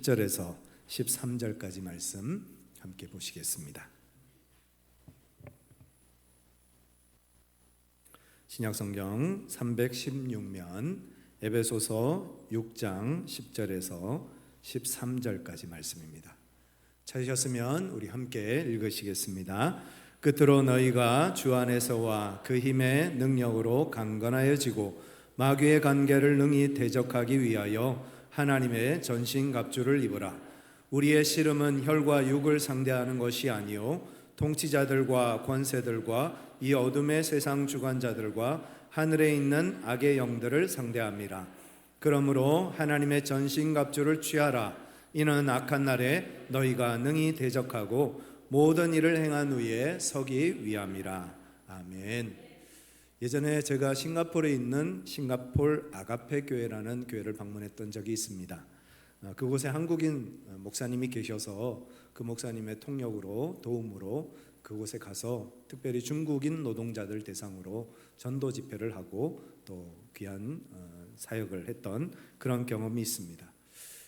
10절에서 13절까지 말씀 함께 보시겠습니다. 신약성경 316면 에베소서 6장 10절에서 13절까지 말씀입니다. 찾으셨으면 우리 함께 읽으시겠습니다. 끝으로 너희가 주 안에서와 그 힘의 능력으로 강건하여지고 마귀의 관계를 능히 대적하기 위하여 하나님의 전신갑주를 입으라. 우리의 씨름은 혈과 육을 상대하는 것이 아니요 통치자들과 권세들과 이 어둠의 세상 주관자들과 하늘에 있는 악의 영들을 상대함이라. 그러므로 하나님의 전신갑주를 취하라. 이는 악한 날에 너희가 능히 대적하고 모든 일을 행한 후에 서기 위함이라. 아멘. 예전에 제가 싱가포르에 있는 싱가포르 아가페 교회라는 교회를 방문했던 적이 있습니다. 그곳에 한국인 목사님이 계셔서 그 목사님의 통역으로 도움으로 그곳에 가서 특별히 중국인 노동자들 대상으로 전도 집회를 하고 또 귀한 사역을 했던 그런 경험이 있습니다.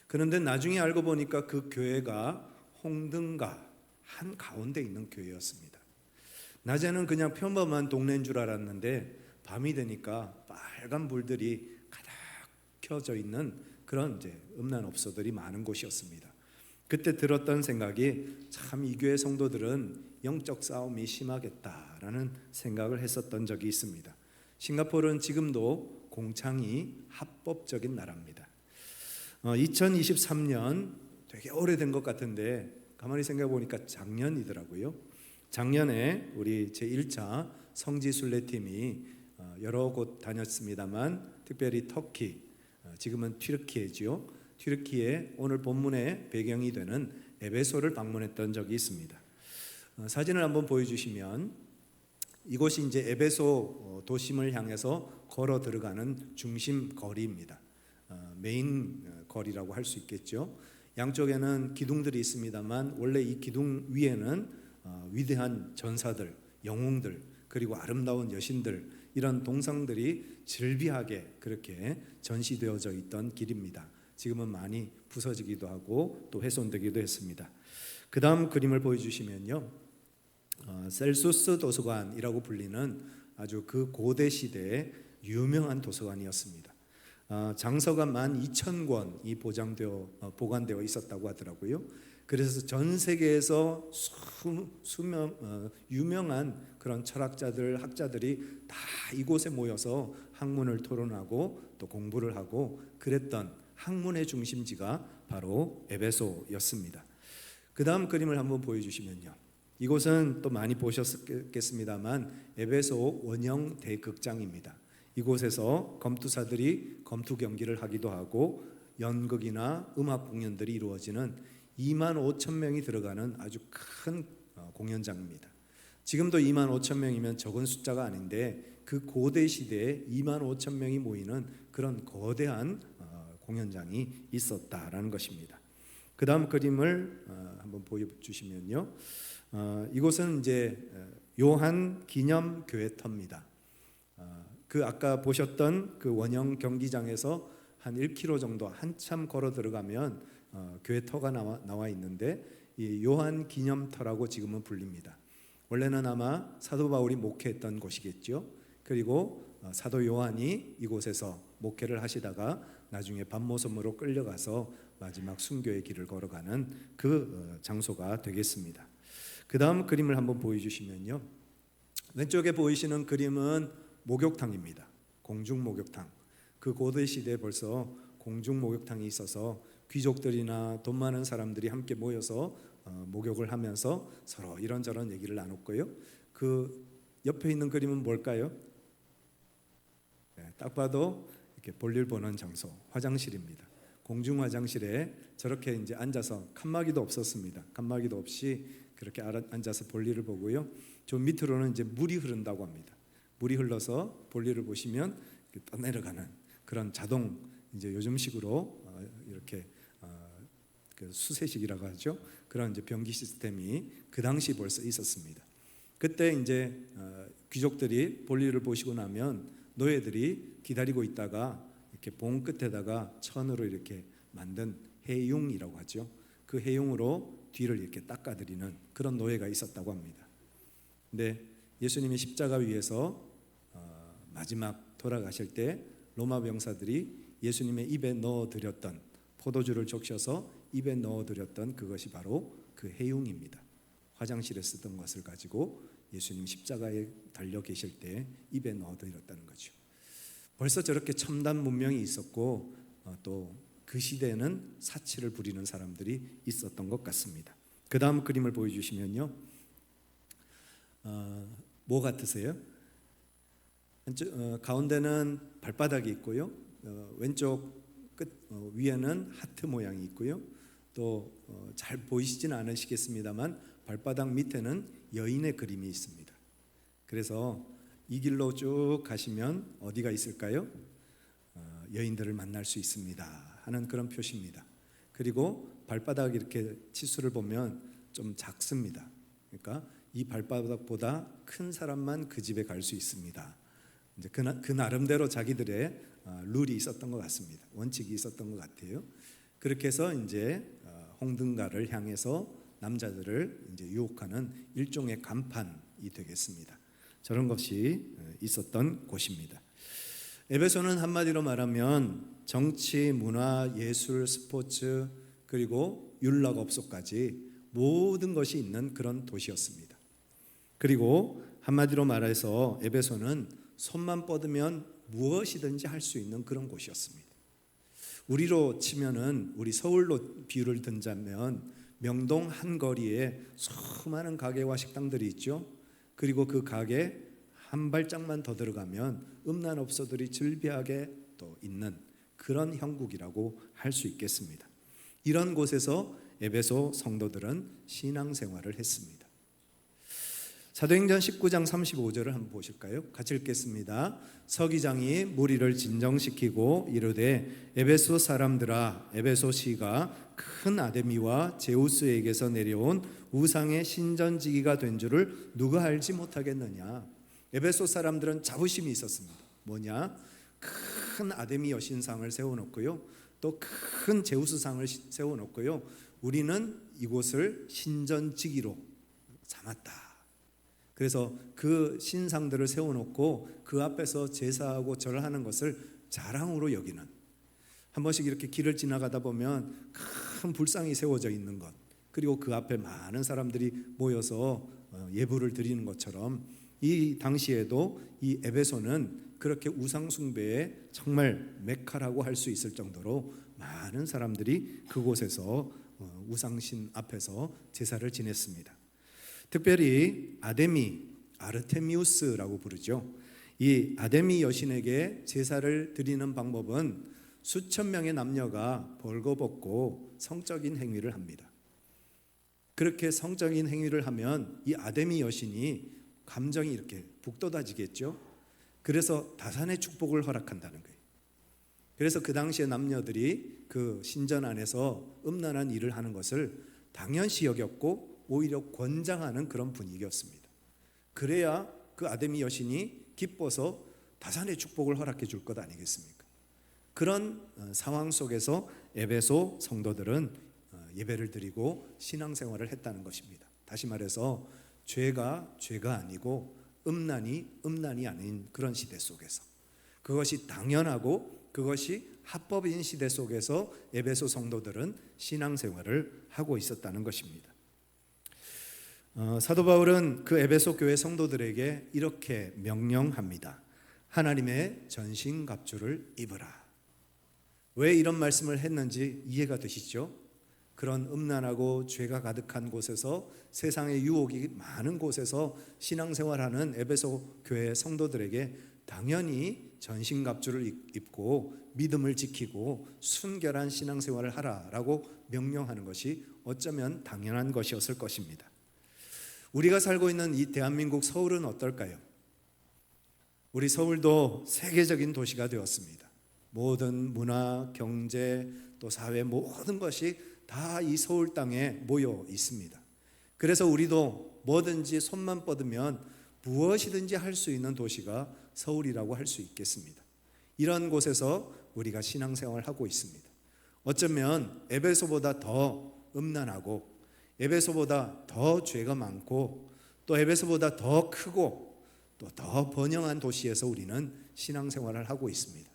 그런데 나중에 알고 보니까 그 교회가 홍등가 한 가운데 있는 교회였습니다. 낮에는 그냥 평범한 동네인 줄 알았는데 밤이 되니까 빨간 불들이 가득 켜져 있는 그런 음란업소들이 많은 곳이었습니다. 그때 들었던 생각이 참 이 교회 성도들은 영적 싸움이 심하겠다라는 생각을 했었던 적이 있습니다. 싱가포르는 지금도 공창이 합법적인 나라입니다. 2023년 되게 오래된 것 같은데 가만히 생각해 보니까 작년이더라고요. 작년에 우리 제1차 성지순례팀이 여러 곳 다녔습니다만 특별히 터키, 지금은 튀르키예죠. 튀르키예 오늘 본문의 배경이 되는 에베소를 방문했던 적이 있습니다. 사진을 한번 보여주시면 이곳이 이제 에베소 도심을 향해서 걸어 들어가는 중심 거리입니다. 메인 거리라고 할 수 있겠죠. 양쪽에는 기둥들이 있습니다만 원래 이 기둥 위에는 위대한 전사들, 영웅들 그리고 아름다운 여신들 이런 동상들이 즐비하게 그렇게 전시되어져 있던 길입니다. 지금은 많이 부서지기도 하고 또 훼손되기도 했습니다. 그 다음 그림을 보여주시면요, 셀수스 도서관이라고 불리는 아주 그 고대 시대의 유명한 도서관이었습니다. 장서가 12,000권이 보관되어 있었다고 하더라고요. 그래서 전 세계에서 수명 유명한 그런 철학자들, 학자들이 다 이곳에 모여서 학문을 토론하고 또 공부를 하고 그랬던 학문의 중심지가 바로 에베소였습니다. 그 다음 그림을 한번 보여주시면요, 이곳은 또 많이 보셨겠습니다만 에베소 원형 대극장입니다. 이곳에서 검투사들이 검투 경기를 하기도 하고 연극이나 음악 공연들이 이루어지는 25,000명이 들어가는 아주 큰 공연장입니다. 지금도 25,000명이면 적은 숫자가 아닌데 그 고대 시대에 25,000명이 모이는 그런 거대한 공연장이 있었다라는 것입니다. 그 다음 그림을 한번 보여주시면요, 이곳은 이제 요한 기념 교회터입니다. 그 아까 보셨던 그 원형 경기장에서 한 1km 정도 한참 걸어 들어가면 교회터가 나와 있는데 이 요한 기념터라고 지금은 불립니다. 원래는 아마 사도 바울이 목회했던 곳이겠죠. 그리고 사도 요한이 이곳에서 목회를 하시다가 나중에 밤모섬으로 끌려가서 마지막 순교의 길을 걸어가는 그 장소가 되겠습니다. 그 다음 그림을 한번 보여주시면요, 왼쪽에 보이시는 그림은 목욕탕입니다. 공중 목욕탕. 그 고대 시대에 벌써 공중 목욕탕이 있어서 귀족들이나 돈 많은 사람들이 함께 모여서 목욕을 하면서 서로 이런저런 얘기를 나눴고요. 그 옆에 있는 그림은 뭘까요? 딱 봐도 이렇게 볼일 보는 장소, 화장실입니다. 공중 화장실에 저렇게 이제 앉아서 칸막이도 없었습니다. 칸막이도 없이 그렇게 앉아서 볼일을 보고요. 저 밑으로는 이제 물이 흐른다고 합니다. 물이 흘러서 볼일을 보시면 떠내려가는 그런 자동 이제 요즘식으로 이렇게 그 수세식이라고 하죠. 그런 이제 변기 시스템이 그 당시 벌써 있었습니다. 그때 이제 귀족들이 볼일을 보시고 나면 노예들이 기다리고 있다가 이렇게 봉 끝에다가 천으로 이렇게 만든 해융이라고 하죠. 그 해융으로 뒤를 이렇게 닦아드리는 그런 노예가 있었다고 합니다. 근데 예수님이 십자가 위에서 마지막 돌아가실 때 로마 병사들이 예수님의 입에 넣어드렸던 포도주를 적셔서 입에 넣어드렸던 그것이 바로 그 해융입니다. 화장실에 쓰던 것을 가지고 예수님 십자가에 달려 계실 때 입에 넣어드렸다는 거죠. 벌써 저렇게 첨단 문명이 있었고 또 그 시대에는 사치를 부리는 사람들이 있었던 것 같습니다. 그 다음 그림을 보여주시면요, 뭐 같으세요? 가운데는 발바닥이 있고요, 왼쪽 끝 위에는 하트 모양이 있고요, 또 잘 보이시지는 않으시겠습니다만 발바닥 밑에는 여인의 그림이 있습니다. 그래서 이 길로 쭉 가시면 어디가 있을까요? 여인들을 만날 수 있습니다 하는 그런 표시입니다. 그리고 발바닥 이렇게 치수를 보면 좀 작습니다. 그러니까 이 발바닥보다 큰 사람만 그 집에 갈 수 있습니다. 이제 그 나름대로 자기들의 룰이 있었던 것 같습니다. 원칙이 있었던 것 같아요. 그렇게 해서 이제 홍등가를 향해서 남자들을 이제 유혹하는 일종의 간판이 되겠습니다. 저런 것이 있었던 곳입니다. 에베소는 한마디로 말하면 정치, 문화, 예술, 스포츠 그리고 율락업소까지 모든 것이 있는 그런 도시였습니다. 그리고 한마디로 말해서 에베소는 손만 뻗으면 무엇이든지 할 수 있는 그런 곳이었습니다. 우리로 치면은 우리 서울로 비유를 든다면 명동 한 거리에 수많은 가게와 식당들이 있죠. 그리고 그 가게 한 발짝만 더 들어가면 음란업소들이 즐비하게 또 있는 그런 형국이라고 할 수 있겠습니다. 이런 곳에서 에베소 성도들은 신앙생활을 했습니다. 사도행전 19장 35절을 한번 보실까요? 같이 읽겠습니다. 서기장이 무리를 진정시키고 이르되 에베소 사람들아, 에베소시가 큰 아데미와 제우스에게서 내려온 우상의 신전지기가 된 줄을 누가 알지 못하겠느냐. 에베소 사람들은 자부심이 있었습니다. 뭐냐? 큰 아데미 여신상을 세워놓고요, 또 큰 제우스상을 세워놓고요, 우리는 이곳을 신전지기로 삼았다. 그래서 그 신상들을 세워놓고 그 앞에서 제사하고 절하는 것을 자랑으로 여기는, 한 번씩 이렇게 길을 지나가다 보면 큰 불상이 세워져 있는 것, 그리고 그 앞에 많은 사람들이 모여서 예불을 드리는 것처럼 이 당시에도 이 에베소는 그렇게 우상 숭배의 정말 메카라고 할 수 있을 정도로 많은 사람들이 그곳에서 우상신 앞에서 제사를 지냈습니다. 특별히 아데미, 아르테미우스라고 부르죠. 이 아데미 여신에게 제사를 드리는 방법은 수천 명의 남녀가 벌거벗고 성적인 행위를 합니다. 그렇게 성적인 행위를 하면 이 아데미 여신이 감정이 이렇게 북돋아지겠죠. 그래서 다산의 축복을 허락한다는 거예요. 그래서 그 당시에 남녀들이 그 신전 안에서 음란한 일을 하는 것을 당연시 여겼고 오히려 권장하는 그런 분위기였습니다. 그래야 그 아데미 여신이 기뻐서 다산의 축복을 허락해 줄 것 아니겠습니까? 그런 상황 속에서 에베소 성도들은 예배를 드리고 신앙생활을 했다는 것입니다. 다시 말해서 죄가 아니고 음란이 아닌 그런 시대 속에서, 그것이 당연하고 그것이 합법인 시대 속에서 에베소 성도들은 신앙생활을 하고 있었다는 것입니다. 사도 바울은 그 에베소 교회 성도들에게 이렇게 명령합니다. 하나님의 전신갑주를 입으라. 왜 이런 말씀을 했는지 이해가 되시죠? 그런 음란하고 죄가 가득한 곳에서, 세상의 유혹이 많은 곳에서 신앙생활하는 에베소 교회 성도들에게 당연히 전신갑주를 입고 믿음을 지키고 순결한 신앙생활을 하라라고 명령하는 것이 어쩌면 당연한 것이었을 것입니다. 우리가 살고 있는 이 대한민국 서울은 어떨까요? 우리 서울도 세계적인 도시가 되었습니다. 모든 문화, 경제, 또 사회 모든 것이 다 이 서울 땅에 모여 있습니다. 그래서 우리도 뭐든지 손만 뻗으면 무엇이든지 할 수 있는 도시가 서울이라고 할 수 있겠습니다. 이런 곳에서 우리가 신앙생활을 하고 있습니다. 어쩌면 에베소보다 더 음란하고 에베소보다 더 죄가 많고 또 에베소보다 더 크고 또 더 번영한 도시에서 우리는 신앙생활을 하고 있습니다.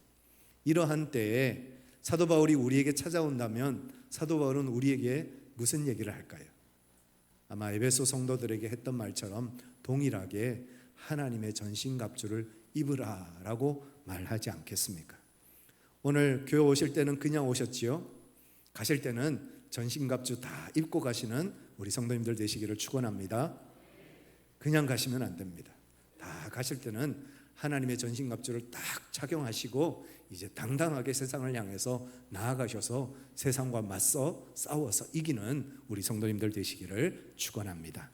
이러한 때에 사도 바울이 우리에게 찾아온다면 사도 바울은 우리에게 무슨 얘기를 할까요? 아마 에베소 성도들에게 했던 말처럼 동일하게 하나님의 전신갑주를 입으라라고 말하지 않겠습니까? 오늘 교회 오실 때는 그냥 오셨지요? 가실 때는 전신갑주 다 입고 가시는 우리 성도님들 되시기를 축원합니다. 그냥 가시면 안 됩니다. 다 가실 때는 하나님의 전신갑주를 딱 착용하시고 이제 당당하게 세상을 향해서 나아가셔서 세상과 맞서 싸워서 이기는 우리 성도님들 되시기를 축원합니다.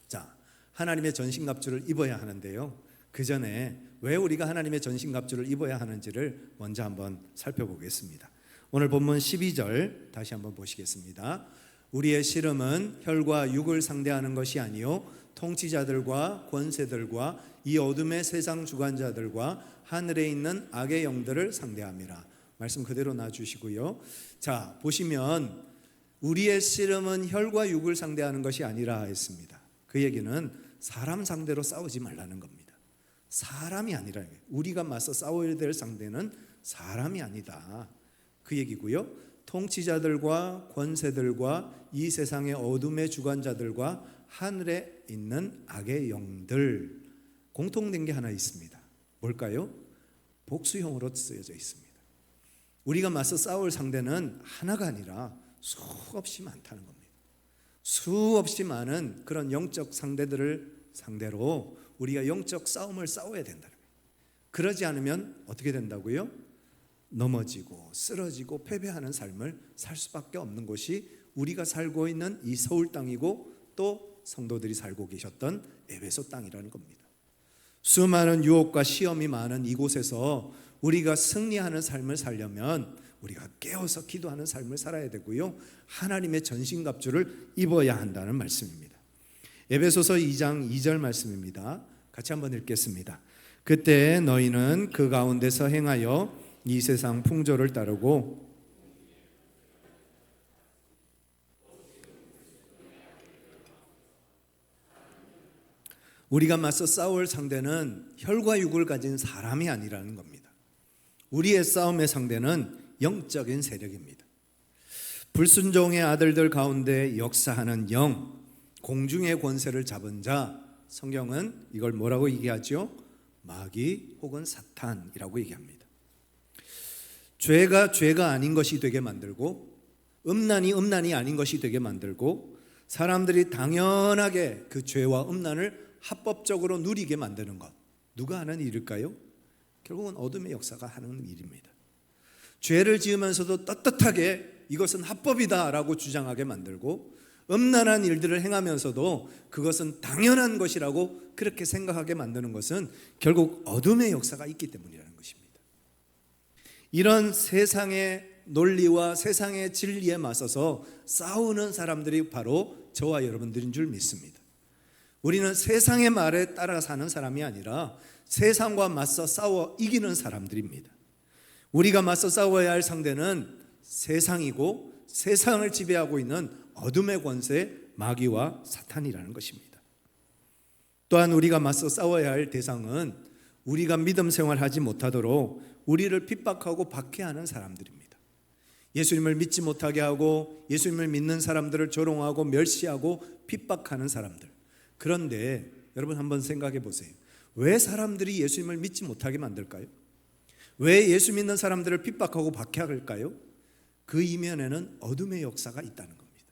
자, 하나님의 전신갑주를 입어야 하는데요. 그 전에 왜 우리가 하나님의 전신갑주를 입어야 하는지를 먼저 한번 살펴보겠습니다. 오늘 본문 12절 다시 한번 보시겠습니다. 우리의 씨름은 혈과 육을 상대하는 것이 아니요 통치자들과 권세들과 이 어둠의 세상 주관자들과 하늘에 있는 악의 영들을 상대함이라. 말씀 그대로 놔주시고요. 자, 보시면 우리의 씨름은 혈과 육을 상대하는 것이 아니라 했습니다. 그 얘기는 사람 상대로 싸우지 말라는 겁니다. 사람이 아니라 우리가 맞서 싸워야 될 상대는 사람이 아니다, 그 얘기고요. 통치자들과 권세들과 이 세상의 어둠의 주관자들과 하늘에 있는 악의 영들, 공통된 게 하나 있습니다. 뭘까요? 복수형으로 쓰여져 있습니다. 우리가 맞서 싸울 상대는 하나가 아니라 수없이 많다는 겁니다. 수없이 많은 그런 영적 상대들을 상대로 우리가 영적 싸움을 싸워야 된다는 거예요. 그러지 않으면 어떻게 된다고요? 넘어지고 쓰러지고 패배하는 삶을 살 수밖에 없는 곳이 우리가 살고 있는 이 서울 땅이고 또 성도들이 살고 계셨던 에베소 땅이라는 겁니다. 수많은 유혹과 시험이 많은 이곳에서 우리가 승리하는 삶을 살려면 우리가 깨어서 기도하는 삶을 살아야 되고요, 하나님의 전신갑주를 입어야 한다는 말씀입니다. 에베소서 2장 2절 말씀입니다. 같이 한번 읽겠습니다. 그때 너희는 그 가운데서 행하여 이 세상 풍조를 따르고 우리가 맞서 싸울 상대는 혈과 육을 가진 사람이 아니라는 겁니다. 우리의 싸움의 상대는 영적인 세력입니다. 불순종의 아들들 가운데 역사하는 영, 공중의 권세를 잡은 자, 성경은 이걸 뭐라고 얘기하죠? 마귀 혹은 사탄이라고 얘기합니다. 죄가 아닌 것이 되게 만들고 음란이 아닌 것이 되게 만들고 사람들이 당연하게 그 죄와 음란을 합법적으로 누리게 만드는 것, 누가 하는 일일까요? 결국은 어둠의 역사가 하는 일입니다. 죄를 지으면서도 떳떳하게 이것은 합법이다라고 주장하게 만들고 음란한 일들을 행하면서도 그것은 당연한 것이라고 그렇게 생각하게 만드는 것은 결국 어둠의 역사가 있기 때문이라는 것입니다. 이런 세상의 논리와 세상의 진리에 맞서서 싸우는 사람들이 바로 저와 여러분들인 줄 믿습니다. 우리는 세상의 말에 따라 사는 사람이 아니라 세상과 맞서 싸워 이기는 사람들입니다. 우리가 맞서 싸워야 할 상대는 세상이고 세상을 지배하고 있는 어둠의 권세 마귀와 사탄이라는 것입니다. 또한 우리가 맞서 싸워야 할 대상은 우리가 믿음 생활하지 못하도록 우리를 핍박하고 박해하는 사람들입니다. 예수님을 믿지 못하게 하고 예수님을 믿는 사람들을 조롱하고 멸시하고 핍박하는 사람들. 그런데 여러분 한번 생각해 보세요. 왜 사람들이 예수님을 믿지 못하게 만들까요? 왜 예수 믿는 사람들을 핍박하고 박해할까요? 그 이면에는 어둠의 역사가 있다는 겁니다.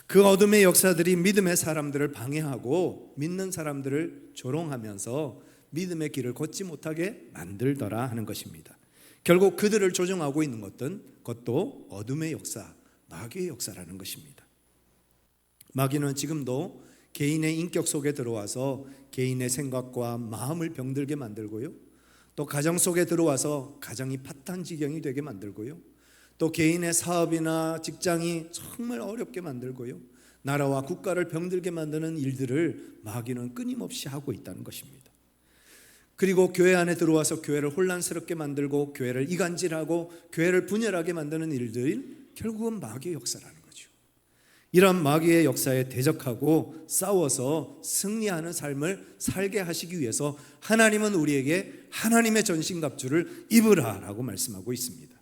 그 어둠의 역사들이 믿음의 사람들을 방해하고 믿는 사람들을 조롱하면서 믿음의 길을 걷지 못하게 만들더라 하는 것입니다. 결국 그들을 조종하고 있는 것도 어둠의 역사, 마귀의 역사라는 것입니다. 마귀는 지금도 개인의 인격 속에 들어와서 개인의 생각과 마음을 병들게 만들고요, 또 가정 속에 들어와서 가정이 파탄지경이 되게 만들고요, 또 개인의 사업이나 직장이 정말 어렵게 만들고요, 나라와 국가를 병들게 만드는 일들을 마귀는 끊임없이 하고 있다는 것입니다. 그리고 교회 안에 들어와서 교회를 혼란스럽게 만들고 교회를 이간질하고 교회를 분열하게 만드는 일들이 결국은 마귀의 역사라는 거죠. 이런 마귀의 역사에 대적하고 싸워서 승리하는 삶을 살게 하시기 위해서 하나님은 우리에게 하나님의 전신갑주를 입으라라고 말씀하고 있습니다.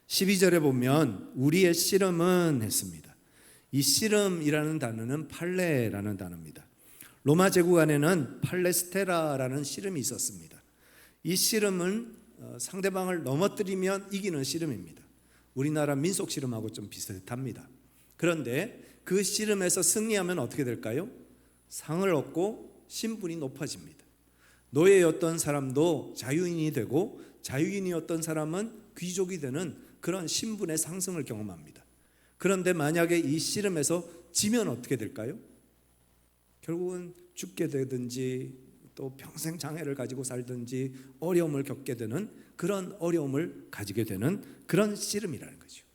12절에 보면 우리의 씨름은 했습니다. 이 씨름이라는 단어는 팔레라는 단어입니다. 로마 제국 안에는 팔레스테라라는 씨름이 있었습니다. 이 씨름은 상대방을 넘어뜨리면 이기는 씨름입니다. 우리나라 민속 씨름하고 좀 비슷합니다. 그런데 그 씨름에서 승리하면 어떻게 될까요? 상을 얻고 신분이 높아집니다. 노예였던 사람도 자유인이 되고 자유인이었던 사람은 귀족이 되는 그런 신분의 상승을 경험합니다. 그런데 만약에 이 씨름에서 지면 어떻게 될까요? 결국은 죽게 되든지 또 평생 장애를 가지고 살든지 어려움을 겪게 되는 그런 어려움을 가지게 되는 그런 씨름이라는 거죠.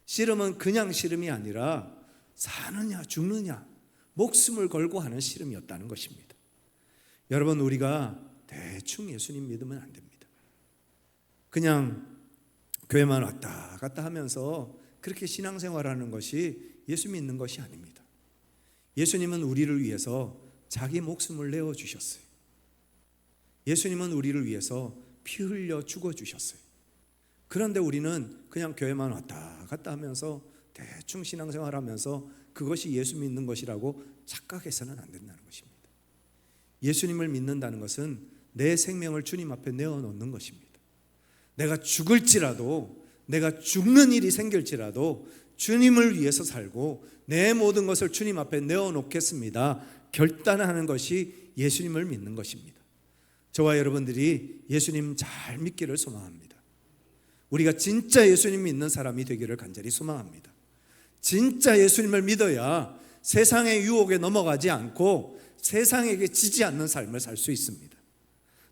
씨름은 그냥 씨름이 아니라 사느냐 죽느냐 목숨을 걸고 하는 씨름이었다는 것입니다. 여러분, 우리가 대충 예수님 믿으면 안 됩니다. 그냥 교회만 왔다 갔다 하면서 그렇게 신앙생활하는 것이 예수 믿는 것이 아닙니다. 예수님은 우리를 위해서 자기 목숨을 내어주셨어요. 예수님은 우리를 위해서 피 흘려 죽어주셨어요. 그런데 우리는 그냥 교회만 왔다 갔다 하면서 대충 신앙생활하면서 그것이 예수 믿는 것이라고 착각해서는 안 된다는 것입니다. 예수님을 믿는다는 것은 내 생명을 주님 앞에 내어놓는 것입니다. 내가 죽을지라도, 내가 죽는 일이 생길지라도 주님을 위해서 살고 내 모든 것을 주님 앞에 내어놓겠습니다 결단하는 것이 예수님을 믿는 것입니다. 저와 여러분들이 예수님 잘 믿기를 소망합니다. 우리가 진짜 예수님 믿는 사람이 되기를 간절히 소망합니다. 진짜 예수님을 믿어야 세상의 유혹에 넘어가지 않고 세상에게 지지 않는 삶을 살 수 있습니다.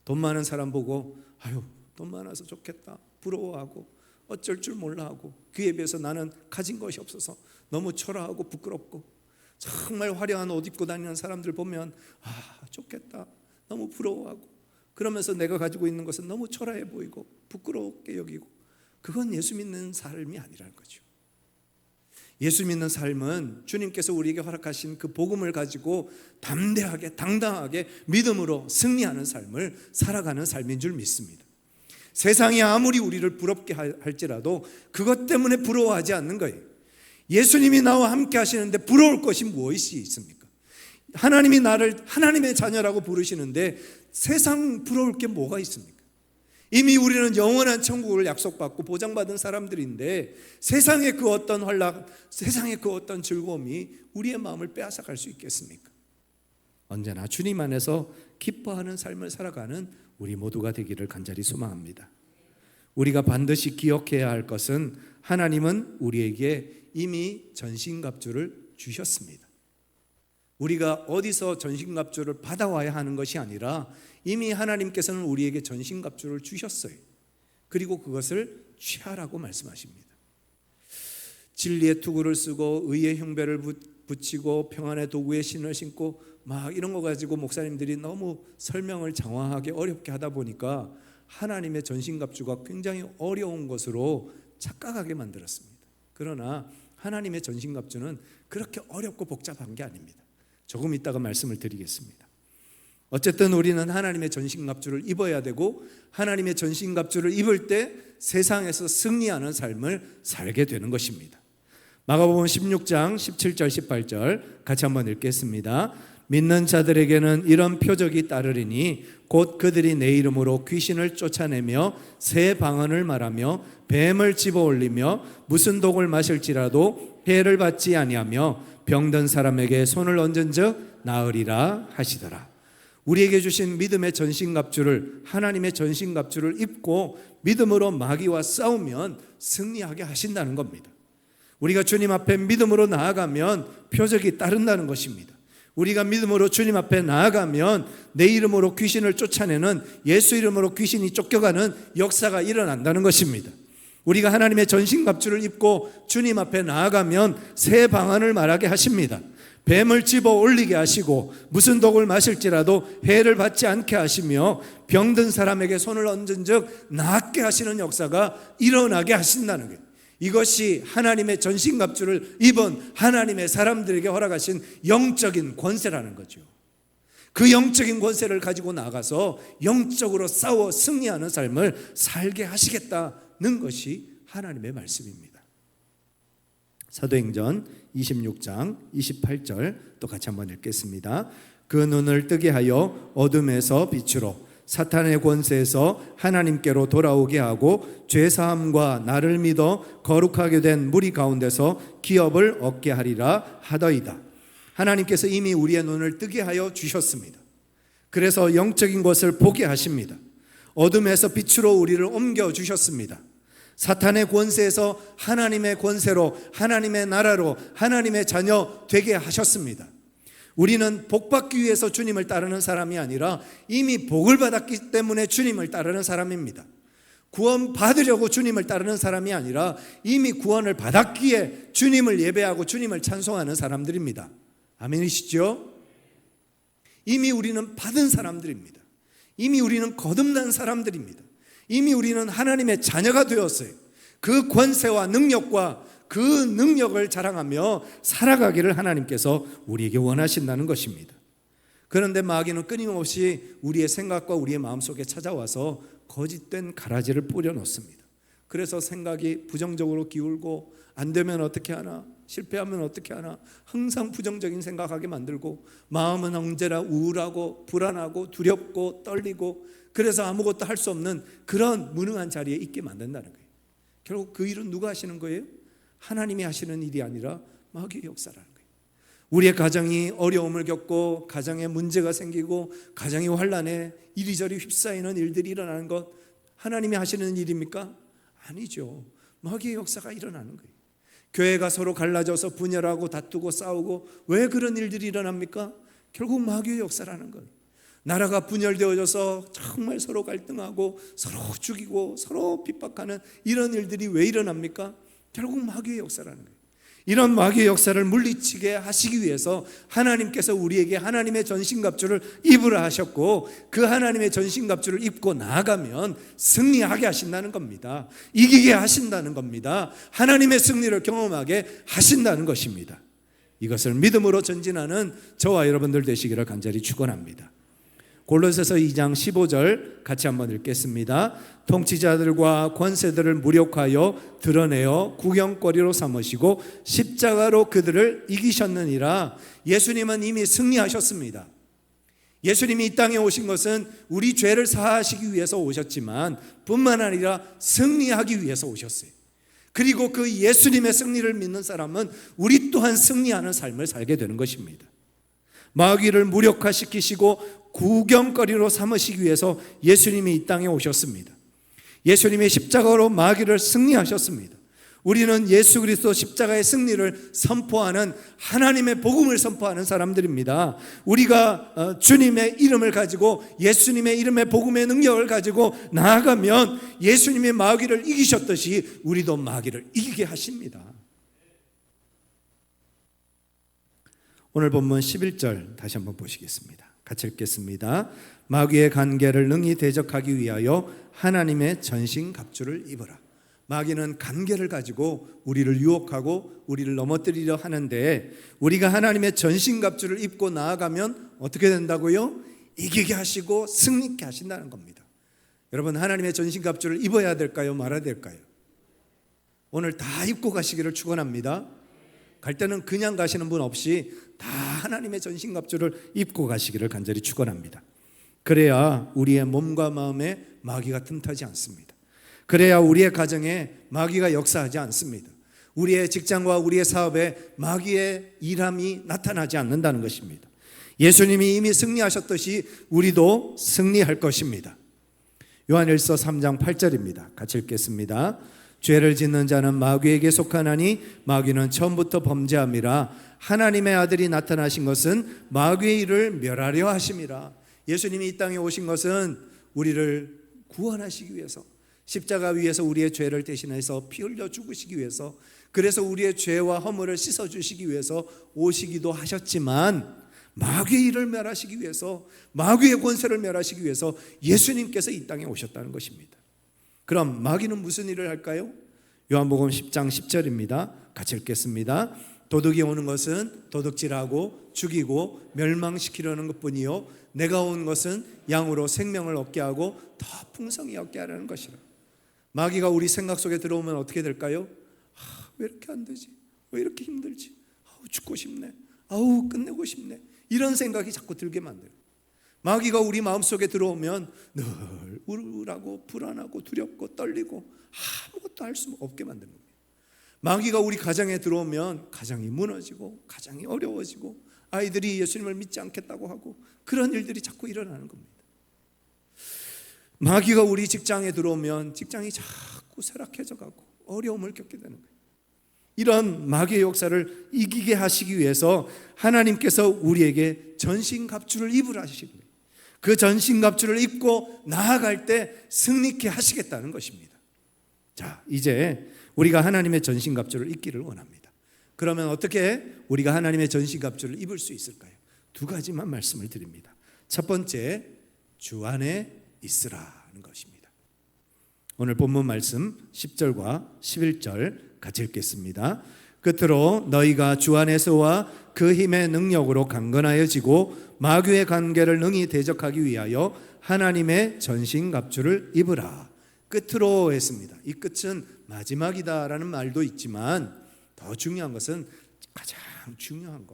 돈 많은 사람 보고 아유 돈 많아서 좋겠다 부러워하고 어쩔 줄 몰라 하고 그에 비해서 나는 가진 것이 없어서 너무 초라하고 부끄럽고 정말 화려한 옷 입고 다니는 사람들 보면 아 좋겠다 너무 부러워하고 그러면서 내가 가지고 있는 것은 너무 초라해 보이고 부끄럽게 여기고 그건 예수 믿는 삶이 아니라는 거죠. 예수 믿는 삶은 주님께서 우리에게 허락하신 그 복음을 가지고 담대하게 당당하게 믿음으로 승리하는 삶을 살아가는 삶인 줄 믿습니다. 세상이 아무리 우리를 부럽게 할지라도 그것 때문에 부러워하지 않는 거예요. 예수님이 나와 함께 하시는데 부러울 것이 무엇이 있습니까? 하나님이 나를 하나님의 자녀라고 부르시는데 세상 부러울 게 뭐가 있습니까? 이미 우리는 영원한 천국을 약속받고 보장받은 사람들인데 세상의 그 어떤 환락, 세상의 그 어떤 즐거움이 우리의 마음을 빼앗아갈 수 있겠습니까? 언제나 주님 안에서 기뻐하는 삶을 살아가는 우리 모두가 되기를 간절히 소망합니다. 우리가 반드시 기억해야 할 것은 하나님은 우리에게 이미 전신갑주를 주셨습니다. 우리가 어디서 전신갑주를 받아와야 하는 것이 아니라 이미 하나님께서는 우리에게 전신갑주를 주셨어요. 그리고 그것을 취하라고 말씀하십니다. 진리의 투구를 쓰고 의의 흉배를 붙이고 평안의 도구에 신을 신고 막 이런 거 가지고 목사님들이 너무 설명을 장황하게 어렵게 하다 보니까 하나님의 전신갑주가 굉장히 어려운 것으로 착각하게 만들었습니다. 그러나 하나님의 전신갑주는 그렇게 어렵고 복잡한 게 아닙니다. 조금 이따가 말씀을 드리겠습니다. 어쨌든 우리는 하나님의 전신갑주를 입어야 되고 하나님의 전신갑주를 입을 때 세상에서 승리하는 삶을 살게 되는 것입니다. 마가복음 16장 17절 18절 같이 한번 읽겠습니다. 믿는 자들에게는 이런 표적이 따르리니 곧 그들이 내 이름으로 귀신을 쫓아내며 새 방언을 말하며 뱀을 집어올리며 무슨 독을 마실지라도 해를 받지 아니하며 병든 사람에게 손을 얹은즉 나으리라 하시더라. 우리에게 주신 믿음의 전신갑주를 하나님의 전신갑주를 입고 믿음으로 마귀와 싸우면 승리하게 하신다는 겁니다. 우리가 주님 앞에 믿음으로 나아가면 표적이 따른다는 것입니다. 우리가 믿음으로 주님 앞에 나아가면 내 이름으로 귀신을 쫓아내는 예수 이름으로 귀신이 쫓겨가는 역사가 일어난다는 것입니다. 우리가 하나님의 전신갑주를 입고 주님 앞에 나아가면 새 방언을 말하게 하십니다. 뱀을 집어 올리게 하시고 무슨 독을 마실지라도 해를 받지 않게 하시며 병든 사람에게 손을 얹은 즉 낫게 하시는 역사가 일어나게 하신다는 거예요. 이것이 하나님의 전신갑주를 입은 하나님의 사람들에게 허락하신 영적인 권세라는 거죠. 그 영적인 권세를 가지고 나가서 영적으로 싸워 승리하는 삶을 살게 하시겠다는 것이 하나님의 말씀입니다. 사도행전 26장 28절 또 같이 한번 읽겠습니다. 그 눈을 뜨게 하여 어둠에서 빛으로 사탄의 권세에서 하나님께로 돌아오게 하고 죄사함과 나를 믿어 거룩하게 된 무리 가운데서 기업을 얻게 하리라 하더이다. 하나님께서 이미 우리의 눈을 뜨게 하여 주셨습니다. 그래서 영적인 것을 보게 하십니다. 어둠에서 빛으로 우리를 옮겨 주셨습니다. 사탄의 권세에서 하나님의 권세로, 하나님의 나라로, 하나님의 자녀 되게 하셨습니다. 우리는 복받기 위해서 주님을 따르는 사람이 아니라 이미 복을 받았기 때문에 주님을 따르는 사람입니다. 구원 받으려고 주님을 따르는 사람이 아니라 이미 구원을 받았기에 주님을 예배하고 주님을 찬송하는 사람들입니다. 아멘이시죠? 이미 우리는 받은 사람들입니다. 이미 우리는 거듭난 사람들입니다. 이미 우리는 하나님의 자녀가 되었어요. 그 권세와 능력과 그 능력을 자랑하며 살아가기를 하나님께서 우리에게 원하신다는 것입니다. 그런데 마귀는 끊임없이 우리의 생각과 우리의 마음속에 찾아와서 거짓된 가라지를 뿌려놓습니다. 그래서 생각이 부정적으로 기울고 안 되면 어떻게 하나, 실패하면 어떻게 하나, 항상 부정적인 생각하게 만들고 마음은 언제나 우울하고 불안하고 두렵고 떨리고 그래서 아무것도 할 수 없는 그런 무능한 자리에 있게 만든다는 거예요. 결국 그 일은 누가 하시는 거예요? 하나님이 하시는 일이 아니라 마귀의 역사라는 거예요. 우리의 가정이 어려움을 겪고 가정에 문제가 생기고 가정이 환란에 이리저리 휩싸이는 일들이 일어나는 것 하나님이 하시는 일입니까? 아니죠. 마귀의 역사가 일어나는 거예요. 교회가 서로 갈라져서 분열하고 다투고 싸우고 왜 그런 일들이 일어납니까? 결국 마귀의 역사라는 거예요. 나라가 분열되어져서 정말 서로 갈등하고 서로 죽이고 서로 핍박하는 이런 일들이 왜 일어납니까? 결국 마귀의 역사라는 거예요. 이런 마귀의 역사를 물리치게 하시기 위해서 하나님께서 우리에게 하나님의 전신갑주를 입으라 하셨고 그 하나님의 전신갑주를 입고 나아가면 승리하게 하신다는 겁니다. 이기게 하신다는 겁니다. 하나님의 승리를 경험하게 하신다는 것입니다. 이것을 믿음으로 전진하는 저와 여러분들 되시기를 간절히 축원합니다. 골로새서 2장 15절 같이 한번 읽겠습니다. 통치자들과 권세들을 무력하여 드러내어 구경거리로 삼으시고 십자가로 그들을 이기셨느니라. 예수님은 이미 승리하셨습니다. 예수님이 이 땅에 오신 것은 우리 죄를 사하시기 위해서 오셨지만 뿐만 아니라 승리하기 위해서 오셨어요. 그리고 그 예수님의 승리를 믿는 사람은 우리 또한 승리하는 삶을 살게 되는 것입니다. 마귀를 무력화시키시고 구경거리로 삼으시기 위해서 예수님이 이 땅에 오셨습니다. 예수님이 십자가로 마귀를 승리하셨습니다. 우리는 예수 그리스도 십자가의 승리를 선포하는 하나님의 복음을 선포하는 사람들입니다. 우리가 주님의 이름을 가지고 예수님의 이름의 복음의 능력을 가지고 나아가면 예수님의 마귀를 이기셨듯이 우리도 마귀를 이기게 하십니다. 오늘 본문 11절 다시 한번 보시겠습니다. 같이 읽겠습니다. 마귀의 간계를 능히 대적하기 위하여 하나님의 전신갑주를 입으라. 마귀는 간계를 가지고 우리를 유혹하고 우리를 넘어뜨리려 하는데 우리가 하나님의 전신갑주를 입고 나아가면 어떻게 된다고요? 이기게 하시고 승리케 하신다는 겁니다. 여러분 하나님의 전신갑주를 입어야 될까요? 말아야 될까요? 오늘 다 입고 가시기를 축원합니다. 갈 때는 그냥 가시는 분 없이 다 하나님의 전신갑주를 입고 가시기를 간절히 축원합니다. 그래야 우리의 몸과 마음에 마귀가 틈타지 않습니다. 그래야 우리의 가정에 마귀가 역사하지 않습니다. 우리의 직장과 우리의 사업에 마귀의 일함이 나타나지 않는다는 것입니다. 예수님이 이미 승리하셨듯이 우리도 승리할 것입니다. 요한일서 3장 8절입니다. 같이 읽겠습니다. 죄를 짓는 자는 마귀에게 속하나니 마귀는 처음부터 범죄함이라. 하나님의 아들이 나타나신 것은 마귀의 일을 멸하려 하심이라. 예수님이 이 땅에 오신 것은 우리를 구원하시기 위해서, 십자가 위에서 우리의 죄를 대신해서 피 흘려 죽으시기 위해서, 그래서 우리의 죄와 허물을 씻어주시기 위해서 오시기도 하셨지만, 마귀의 일을 멸하시기 위해서, 마귀의 권세를 멸하시기 위해서 예수님께서 이 땅에 오셨다는 것입니다. 그럼 마귀는 무슨 일을 할까요? 요한복음 10장 10절입니다. 같이 읽겠습니다. 도둑이 오는 것은 도둑질하고 죽이고 멸망시키려는 것뿐이요 내가 온 것은 양으로 생명을 얻게 하고 더 풍성히 얻게 하려는 것이라. 마귀가 우리 생각 속에 들어오면 어떻게 될까요? 왜 이렇게 안 되지? 왜 이렇게 힘들지? 죽고 싶네. 끝내고 싶네. 이런 생각이 자꾸 들게 만들어요. 마귀가 우리 마음속에 들어오면 늘 우울하고 불안하고 두렵고 떨리고 아무것도 할 수 없게 만드는 겁니다. 마귀가 우리 가정에 들어오면 가정이 무너지고 가정이 어려워지고 아이들이 예수님을 믿지 않겠다고 하고 그런 일들이 자꾸 일어나는 겁니다. 마귀가 우리 직장에 들어오면 직장이 자꾸 쇠락해져 가고 어려움을 겪게 되는 거예요. 이런 마귀의 역사를 이기게 하시기 위해서 하나님께서 우리에게 전신갑주를 입으라 하시는 거예요. 그 전신갑주를 입고 나아갈 때 승리케 하시겠다는 것입니다. 자, 이제 우리가 하나님의 전신갑주를 입기를 원합니다. 그러면 어떻게 우리가 하나님의 전신갑주를 입을 수 있을까요? 두 가지만 말씀을 드립니다. 첫 번째, 주 안에 있으라는 것입니다. 오늘 본문 말씀 10절과 11절 같이 읽겠습니다. 끝으로 너희가 주 안에서와 그 힘의 능력으로 강건하여지고 마귀의 관계를 능히 대적하기 위하여 하나님의 전신갑주를 입으라. 끝으로 했습니다. 이 끝은 마지막이다라는 말도 있지만 더 중요한 것은 가장 중요한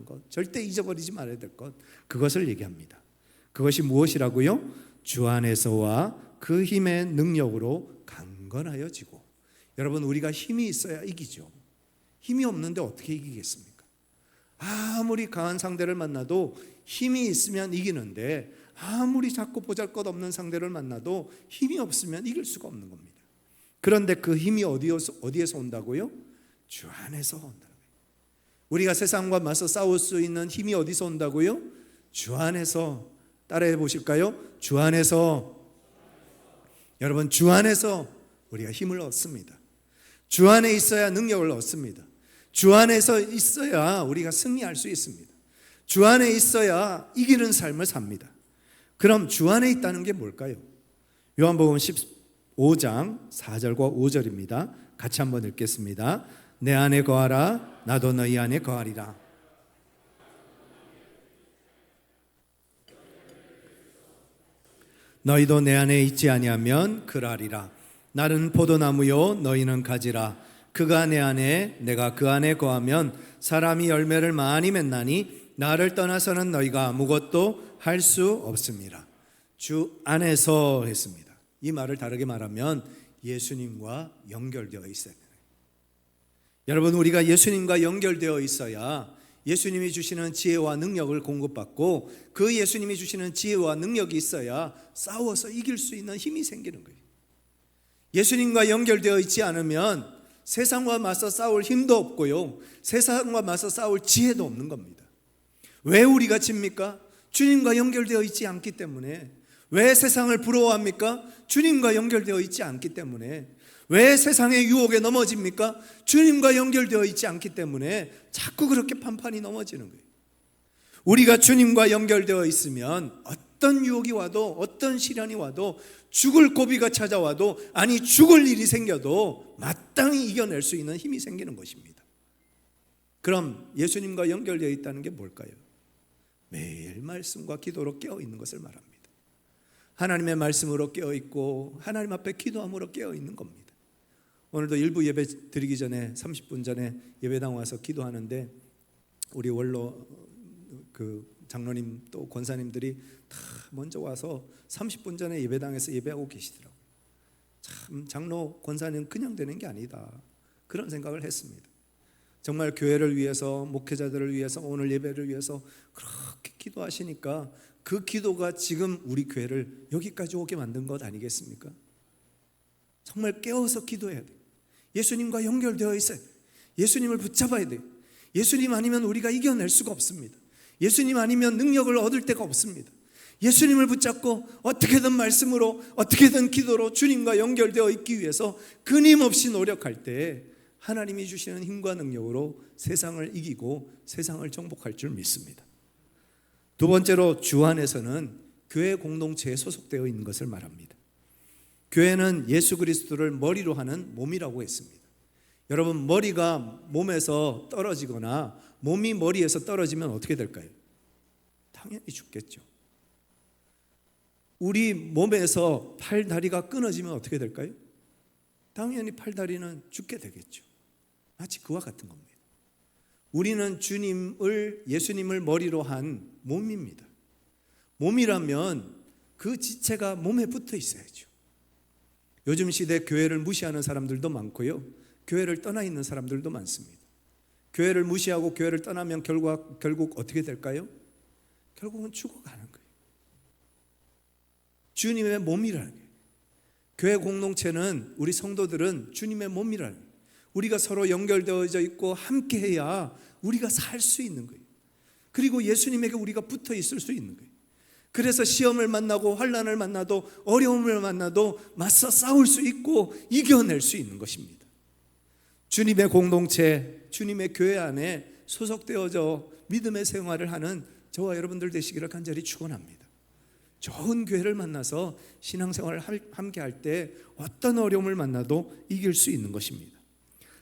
것, 절대 잊어버리지 말아야 될 것, 그것을 얘기합니다. 그것이 무엇이라고요? 주 안에서와 그 힘의 능력으로 강건하여지고. 여러분, 우리가 힘이 있어야 이기죠. 힘이 없는데 어떻게 이기겠습니까? 아무리 강한 상대를 만나도 힘이 있으면 이기는데 아무리 자꾸 보잘것없는 상대를 만나도 힘이 없으면 이길 수가 없는 겁니다. 그런데 그 힘이 어디에서 온다고요? 주 안에서 온다고요. 우리가 세상과 맞서 싸울 수 있는 힘이 어디서 온다고요? 주 안에서. 따라해 보실까요? 주 안에서. 여러분, 주 안에서 우리가 힘을 얻습니다. 주 안에 있어야 능력을 얻습니다. 주 안에서 있어야 우리가 승리할 수 있습니다. 주 안에 있어야 이기는 삶을 삽니다. 그럼 주 안에 있다는 게 뭘까요? 요한복음 15장 4절과 5절입니다. 같이 한번 읽겠습니다. 내 안에 거하라, 나도 너희 안에 거하리라. 너희도 내 안에 있지 아니하면 그러하리라. 나는 포도나무요 너희는 가지라. 그가 내 안에 내가 그 안에 거하면 사람이 열매를 많이 맺나니 나를 떠나서는 너희가 아무것도 할 수 없습니다. 주 안에서 했습니다. 이 말을 다르게 말하면 예수님과 연결되어 있어야 돼요. 여러분, 우리가 예수님과 연결되어 있어야 예수님이 주시는 지혜와 능력을 공급받고 그 예수님이 주시는 지혜와 능력이 있어야 싸워서 이길 수 있는 힘이 생기는 거예요. 예수님과 연결되어 있지 않으면 세상과 맞서 싸울 힘도 없고요, 세상과 맞서 싸울 지혜도 없는 겁니다. 왜 우리가 집니까? 주님과 연결되어 있지 않기 때문에. 왜 세상을 부러워합니까? 주님과 연결되어 있지 않기 때문에. 왜 세상의 유혹에 넘어집니까? 주님과 연결되어 있지 않기 때문에 자꾸 그렇게 판판이 넘어지는 거예요. 우리가 주님과 연결되어 있으면 어떤 유혹이 와도 어떤 시련이 와도 죽을 고비가 찾아와도, 아니 죽을 일이 생겨도 마땅히 이겨낼 수 있는 힘이 생기는 것입니다. 그럼 예수님과 연결되어 있다는 게 뭘까요? 매일 말씀과 기도로 깨어있는 것을 말합니다. 하나님의 말씀으로 깨어있고 하나님 앞에 기도함으로 깨어있는 겁니다. 오늘도 일부 예배 드리기 전에 30분 전에 예배당 와서 기도하는데 우리 원로 그 장로님 또 권사님들이 다 먼저 와서 30분 전에 예배당에서 예배하고 계시더라고요. 참 장로 권사님 그냥 되는 게 아니다, 그런 생각을 했습니다. 정말 교회를 위해서, 목회자들을 위해서, 오늘 예배를 위해서 그렇게 기도하시니까 그 기도가 지금 우리 교회를 여기까지 오게 만든 것 아니겠습니까? 정말 깨어서 기도해야 돼요. 예수님과 연결되어 있어야 돼요. 예수님을 붙잡아야 돼요. 예수님 아니면 우리가 이겨낼 수가 없습니다. 예수님 아니면 능력을 얻을 데가 없습니다. 예수님을 붙잡고 어떻게든 말씀으로, 어떻게든 기도로 주님과 연결되어 있기 위해서 끊임없이 노력할 때 하나님이 주시는 힘과 능력으로 세상을 이기고 세상을 정복할 줄 믿습니다. 두 번째로, 주 안에서는 교회 공동체에 소속되어 있는 것을 말합니다. 교회는 예수 그리스도를 머리로 하는 몸이라고 했습니다. 여러분, 머리가 몸에서 떨어지거나 몸이 머리에서 떨어지면 어떻게 될까요? 당연히 죽겠죠. 우리 몸에서 팔, 다리가 끊어지면 어떻게 될까요? 당연히 팔, 다리는 죽게 되겠죠. 마치 그와 같은 겁니다. 우리는 예수님을 머리로 한 몸입니다. 몸이라면 그 지체가 몸에 붙어 있어야죠. 요즘 시대 교회를 무시하는 사람들도 많고요, 교회를 떠나 있는 사람들도 많습니다. 교회를 무시하고 교회를 떠나면 결국 어떻게 될까요? 결국은 죽어가는 거예요. 주님의 몸이라는 거예요. 교회 공동체는, 우리 성도들은 주님의 몸이라는 거예요. 우리가 서로 연결되어져 있고 함께해야 우리가 살 수 있는 거예요. 그리고 예수님에게 우리가 붙어 있을 수 있는 거예요. 그래서 시험을 만나고 환난을 만나도, 어려움을 만나도 맞서 싸울 수 있고 이겨낼 수 있는 것입니다. 주님의 공동체, 주님의 교회 안에 소속되어져 믿음의 생활을 하는 저와 여러분들 되시기를 간절히 축원합니다. 좋은 교회를 만나서 신앙생활을 함께 할 때 어떤 어려움을 만나도 이길 수 있는 것입니다.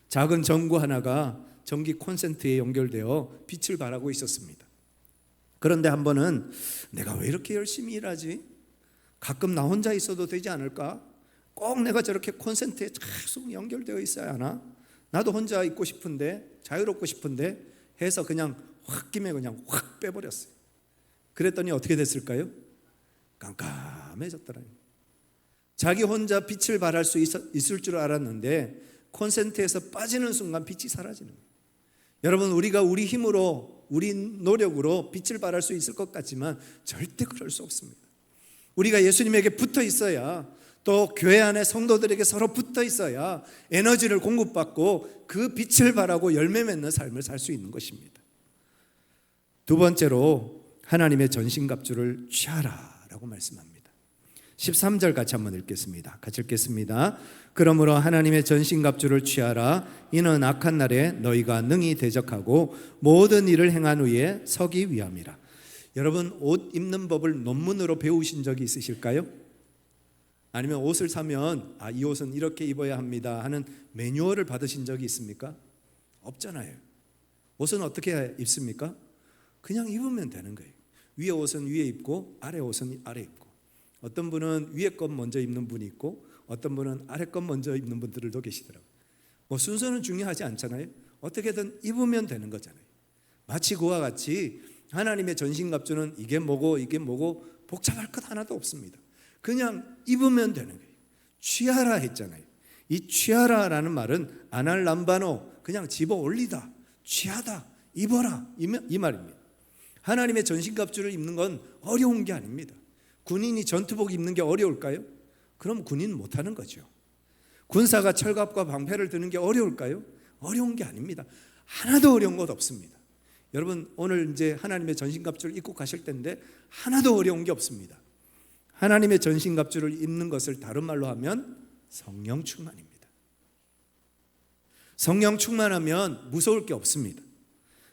작은 전구 하나가 전기 콘센트에 연결되어 빛을 발하고 있었습니다. 그런데 한 번은 내가 왜 이렇게 열심히 일하지? 가끔 나 혼자 있어도 되지 않을까? 꼭 내가 저렇게 콘센트에 계속 연결되어 있어야 하나? 나도 혼자 있고 싶은데, 자유롭고 싶은데 해서 그냥 홧김에 그냥 확 빼버렸어요. 그랬더니 어떻게 됐을까요? 깜깜해졌더라고요. 자기 혼자 빛을 발할 수 있을 줄 알았는데 콘센트에서 빠지는 순간 빛이 사라지는 거예요. 여러분, 우리가 우리 힘으로, 우리 노력으로 빛을 발할 수 있을 것 같지만 절대 그럴 수 없습니다. 우리가 예수님에게 붙어 있어야, 또 교회 안에 성도들에게 서로 붙어 있어야 에너지를 공급받고 그 빛을 발하고 열매 맺는 삶을 살 수 있는 것입니다. 두 번째로, 하나님의 전신갑주를 취하라 라고 말씀합니다. 13절 같이 한번 읽겠습니다. 같이 읽겠습니다. 그러므로 하나님의 전신갑주를 취하라. 이는 악한 날에 너희가 능히 대적하고 모든 일을 행한 후에 서기 위함이라. 여러분, 옷 입는 법을 논문으로 배우신 적이 있으실까요? 아니면 옷을 사면 이 옷은 이렇게 입어야 합니다 하는 매뉴얼을 받으신 적이 있습니까? 없잖아요. 옷은 어떻게 입습니까? 그냥 입으면 되는 거예요. 위에 옷은 위에 입고 아래 옷은 아래 입고, 어떤 분은 위에 것 먼저 입는 분이 있고 어떤 분은 아래 것 먼저 입는 분들도 계시더라고요. 순서는 중요하지 않잖아요. 어떻게든 입으면 되는 거잖아요. 마치 그와 같이 하나님의 전신갑주는 이게 뭐고 이게 뭐고 복잡할 것 하나도 없습니다. 그냥 입으면 되는 거예요. 취하라 했잖아요. 이 취하라라는 말은 아날람바노, 그냥 집어 올리다, 취하다, 입어라, 이 말입니다. 하나님의 전신갑주를 입는 건 어려운 게 아닙니다. 군인이 전투복 입는 게 어려울까요? 그럼 군인 못하는 거죠. 군사가 철갑과 방패를 드는 게 어려울까요? 어려운 게 아닙니다. 하나도 어려운 것 없습니다. 여러분, 오늘 이제 하나님의 전신갑주를 입고 가실 텐데 하나도 어려운 게 없습니다. 하나님의 전신갑주를 입는 것을 다른 말로 하면 성령 충만입니다. 성령 충만하면 무서울 게 없습니다.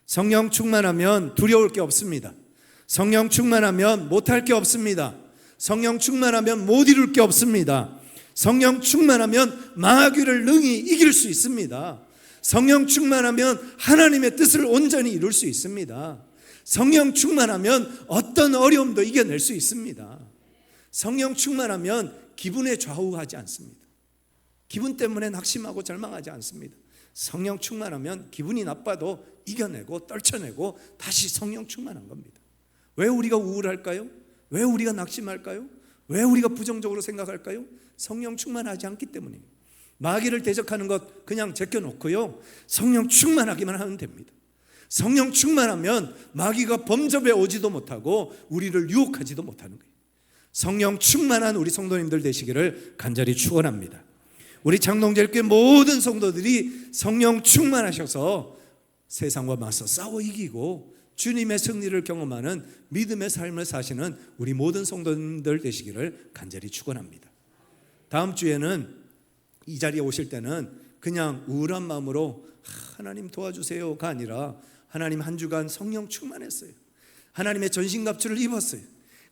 성령 충만하면 두려울 게 없습니다. 성령 충만하면 못할 게 없습니다. 성령 충만하면 못 이룰 게 없습니다. 성령 충만하면 마귀를 능히 이길 수 있습니다. 성령 충만하면 하나님의 뜻을 온전히 이룰 수 있습니다. 성령 충만하면 어떤 어려움도 이겨낼 수 있습니다. 성령 충만하면 기분에 좌우하지 않습니다. 기분 때문에 낙심하고 절망하지 않습니다. 성령 충만하면 기분이 나빠도 이겨내고 떨쳐내고 다시 성령 충만한 겁니다. 왜 우리가 우울할까요? 왜 우리가 낙심할까요? 왜 우리가 부정적으로 생각할까요? 성령 충만하지 않기 때문입니다. 마귀를 대적하는 것 그냥 제껴놓고요, 성령 충만하기만 하면 됩니다. 성령 충만하면 마귀가 범접해 오지도 못하고 우리를 유혹하지도 못하는 거예요. 성령 충만한 우리 성도님들 되시기를 간절히 축원합니다. 우리 장동제일교회 모든 성도들이 성령 충만하셔서 세상과 맞서 싸워 이기고 주님의 승리를 경험하는 믿음의 삶을 사시는 우리 모든 성도님들 되시기를 간절히 축원합니다. 다음 주에는 이 자리에 오실 때는 그냥 우울한 마음으로 하나님 도와주세요가 아니라 하나님 한 주간 성령 충만했어요. 하나님의 전신갑주를 입었어요.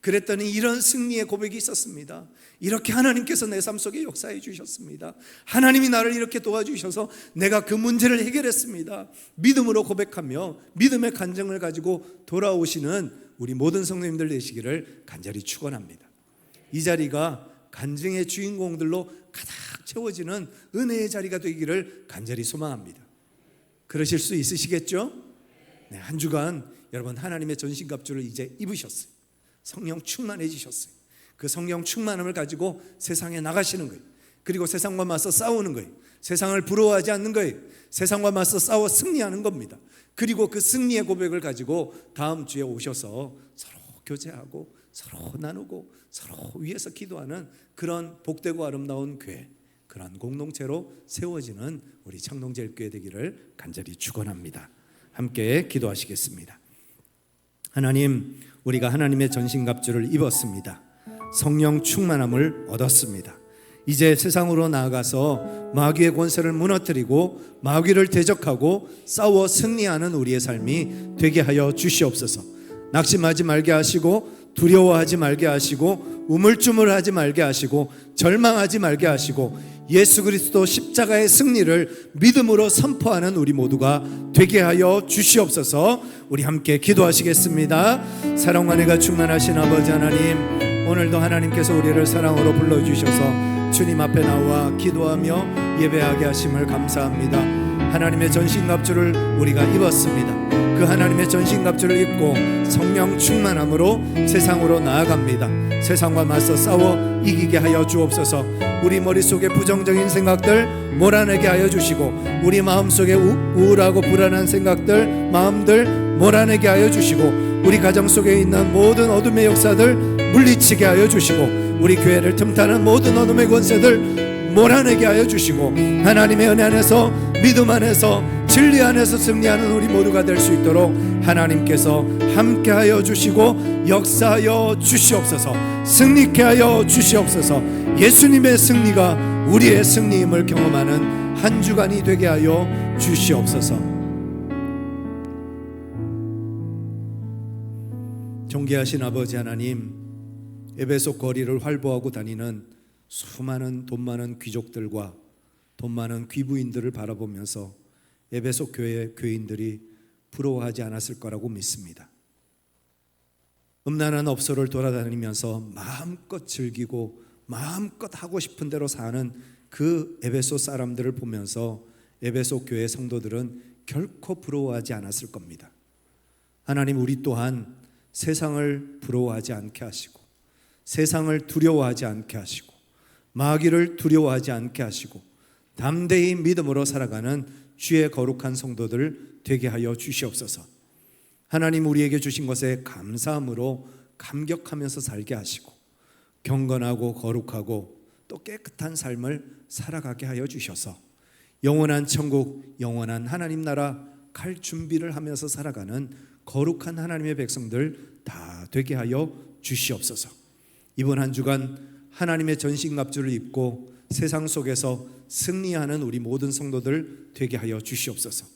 그랬더니 이런 승리의 고백이 있었습니다. 이렇게 하나님께서 내 삶 속에 역사해 주셨습니다. 하나님이 나를 이렇게 도와주셔서 내가 그 문제를 해결했습니다. 믿음으로 고백하며 믿음의 간증을 가지고 돌아오시는 우리 모든 성도님들 되시기를 간절히 축원합니다. 이 자리가 간증의 주인공들로 가득 채워지는 은혜의 자리가 되기를 간절히 소망합니다. 그러실 수 있으시겠죠? 네, 한 주간 여러분 하나님의 전신갑주를 이제 입으셨어요. 성령 충만해지셨어요. 그 성령 충만함을 가지고 세상에 나가시는 거예요. 그리고 세상과 맞서 싸우는 거예요. 세상을 부러워하지 않는 거예요. 세상과 맞서 싸워 승리하는 겁니다. 그리고 그 승리의 고백을 가지고 다음 주에 오셔서 서로 교제하고 서로 나누고 서로 위해서 기도하는 그런 복되고 아름다운 교회, 그런 공동체로 세워지는 우리 창동제일교회 되기를 간절히 축원합니다. 함께 기도하시겠습니다. 하나님, 우리가 하나님의 전신갑주를 입었습니다. 성령 충만함을 얻었습니다. 이제 세상으로 나아가서 마귀의 권세를 무너뜨리고 마귀를 대적하고 싸워 승리하는 우리의 삶이 되게 하여 주시옵소서. 낙심하지 말게 하시고 두려워하지 말게 하시고 우물쭈물하지 말게 하시고 절망하지 말게 하시고 예수 그리스도 십자가의 승리를 믿음으로 선포하는 우리 모두가 되게 하여 주시옵소서. 우리 함께 기도하시겠습니다. 사랑과 은혜가 충만하신 아버지 하나님, 오늘도 하나님께서 우리를 사랑으로 불러주셔서 주님 앞에 나와 기도하며 예배하게 하심을 감사합니다. 하나님의 전신갑주를 우리가 입었습니다. 그 하나님의 전신갑주를 입고 성령 충만함으로 세상으로 나아갑니다. 세상과 맞서 싸워 이기게 하여 주옵소서. 우리 머릿속에 부정적인 생각들 몰아내게 하여 주시고 우리 마음속에 우울하고 불안한 생각들, 마음들 몰아내게 하여 주시고 우리 가정 속에 있는 모든 어둠의 역사들 물리치게 하여 주시고 우리 교회를 틈타는 모든 어둠의 권세들 몰아내게 하여 주시고 하나님의 은혜 안에서 믿음 안에서 진리 안에서 승리하는 우리 모두가 될 수 있도록 하나님께서 함께하여 주시고 역사하여 주시옵소서. 승리케 하여 주시옵소서. 예수님의 승리가 우리의 승리임을 경험하는 한 주간이 되게 하여 주시옵소서. 존귀하신 아버지 하나님, 에베소 거리를 활보하고 다니는 수많은 돈 많은 귀족들과 돈 많은 귀부인들을 바라보면서 에베소 교회 교인들이 부러워하지 않았을 거라고 믿습니다. 음란한 업소를 돌아다니면서 마음껏 즐기고 마음껏 하고 싶은 대로 사는 그 에베소 사람들을 보면서 에베소 교회 성도들은 결코 부러워하지 않았을 겁니다. 하나님, 우리 또한 세상을 부러워하지 않게 하시고 세상을 두려워하지 않게 하시고 마귀를 두려워하지 않게 하시고 담대히 믿음으로 살아가는 주의 거룩한 성도들 되게 하여 주시옵소서. 하나님, 우리에게 주신 것에 감사함으로 감격하면서 살게 하시고 경건하고 거룩하고 또 깨끗한 삶을 살아가게 하여 주셔서 영원한 천국, 영원한 하나님 나라 갈 준비를 하면서 살아가는 거룩한 하나님의 백성들 다 되게 하여 주시옵소서. 이번 한 주간 하나님의 전신갑주를 입고 세상 속에서 승리하는 우리 모든 성도들 되게 하여 주시옵소서.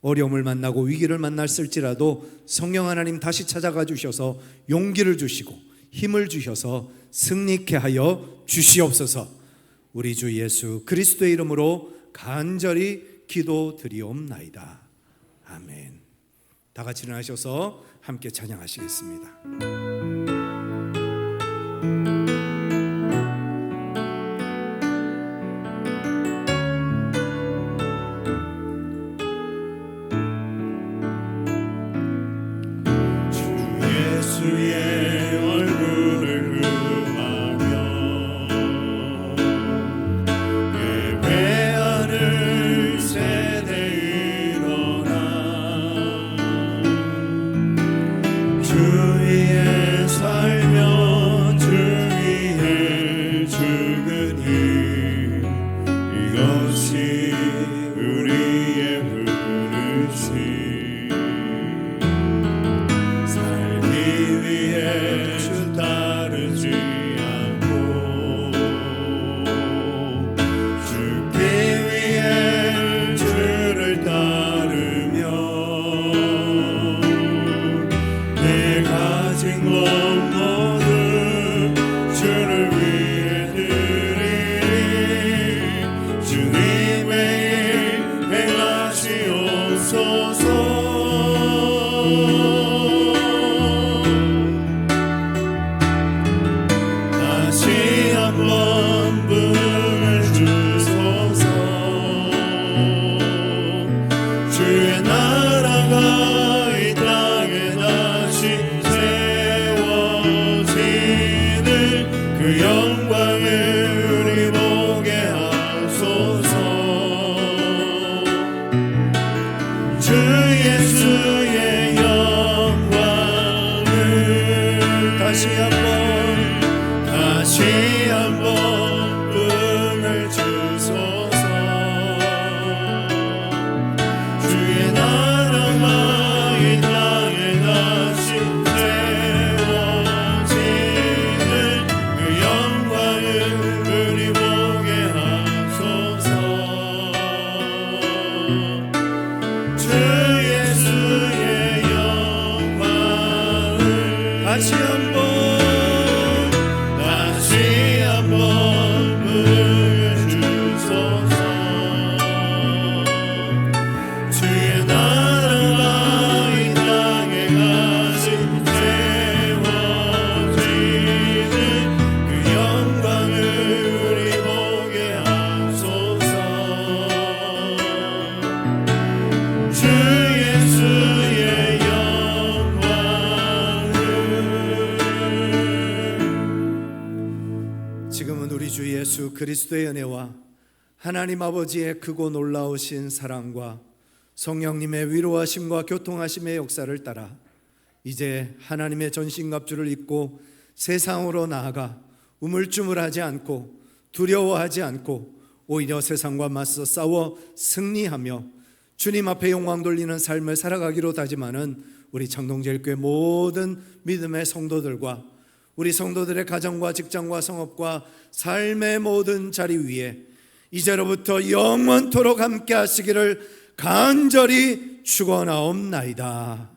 어려움을 만나고 위기를 만났을지라도 성령 하나님 다시 찾아가 주셔서 용기를 주시고 힘을 주셔서 승리케 하여 주시옵소서. 우리 주 예수 그리스도의 이름으로 간절히 기도드리옵나이다. 아멘. 다 같이 일어나셔서 함께 찬양하시겠습니다. 주의 얼굴을 금하며 예배하는 세대 일어나 주 위에 살 주 예수의 영광을 다시 한번 은을 주소서. 주의 나라가 이 땅에 다시 세워지는 그 영광을 우리 보게 하소서. 주 예수의 영광을 다시 한번 보여주소서. 주의 나라가 이 땅에 다시 세워지는 그 영광을 우리 보게 하소서. 주 예수의 영광을. 지금은 우리 주 예수 그리스도의 은혜와 하나님 아버지의 크고 놀라우신 사랑과 성령님의 위로하심과 교통하심의 역사를 따라 이제 하나님의 전신갑주를 입고 세상으로 나아가 우물쭈물하지 않고 두려워하지 않고 오히려 세상과 맞서 싸워 승리하며 주님 앞에 영광 돌리는 삶을 살아가기로 다짐하는 우리 창동제일교회 모든 믿음의 성도들과 우리 성도들의 가정과 직장과 성업과 삶의 모든 자리 위에 이제로부터 영원토록 함께 하시기를 간절히 축원하옵나이다.